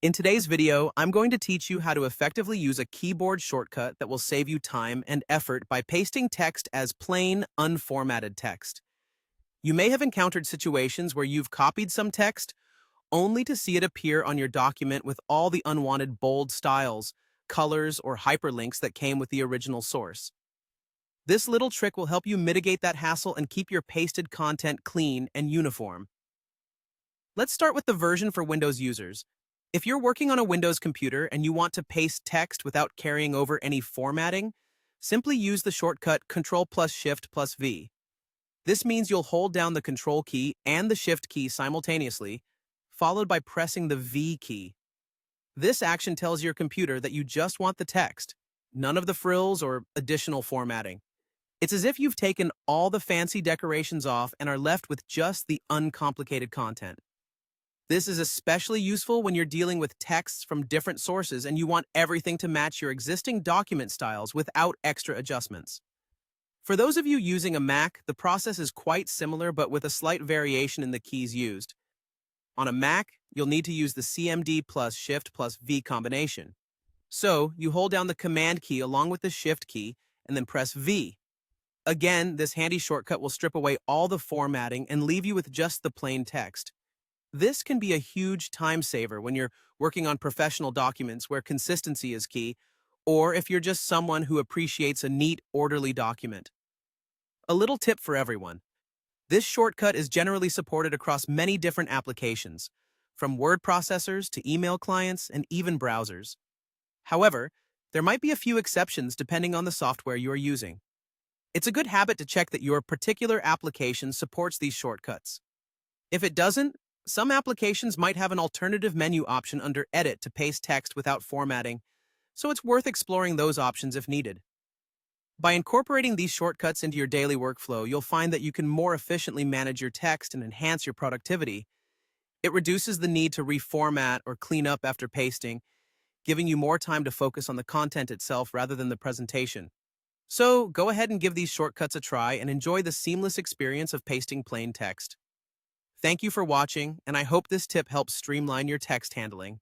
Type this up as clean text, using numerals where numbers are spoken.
In today's video, I'm going to teach you how to effectively use a keyboard shortcut that will save you time and effort by pasting text as plain, unformatted text. You may have encountered situations where you've copied some text only to see it appear on your document with all the unwanted bold styles, colors, or hyperlinks that came with the original source. This little trick will help you mitigate that hassle and keep your pasted content clean and uniform. Let's start with the version for Windows users. If you're working on a Windows computer and you want to paste text without carrying over any formatting, simply use the shortcut Ctrl+Shift+V. This means you'll hold down the Control key and the Shift key simultaneously, followed by pressing the V key. This action tells your computer that you just want the text, none of the frills or additional formatting. It's as if you've taken all the fancy decorations off and are left with just the uncomplicated content. This is especially useful when you're dealing with texts from different sources and you want everything to match your existing document styles without extra adjustments. For those of you using a Mac, the process is quite similar but with a slight variation in the keys used. On a Mac, you'll need to use the CMD+Shift+V combination. So, you hold down the Command key along with the Shift key and then press V. Again, this handy shortcut will strip away all the formatting and leave you with just the plain text. This can be a huge time saver when you're working on professional documents where consistency is key, or if you're just someone who appreciates a neat, orderly document. A little tip for everyone. This shortcut is generally supported across many different applications, from word processors to email clients and even browsers. However, there might be a few exceptions depending on the software you are using. It's a good habit to check that your particular application supports these shortcuts. If it doesn't, some applications might have an alternative menu option under Edit to paste text without formatting, so it's worth exploring those options if needed. By incorporating these shortcuts into your daily workflow, you'll find that you can more efficiently manage your text and enhance your productivity. It reduces the need to reformat or clean up after pasting, giving you more time to focus on the content itself rather than the presentation. So, go ahead and give these shortcuts a try and enjoy the seamless experience of pasting plain text. Thank you for watching, and I hope this tip helps streamline your text handling.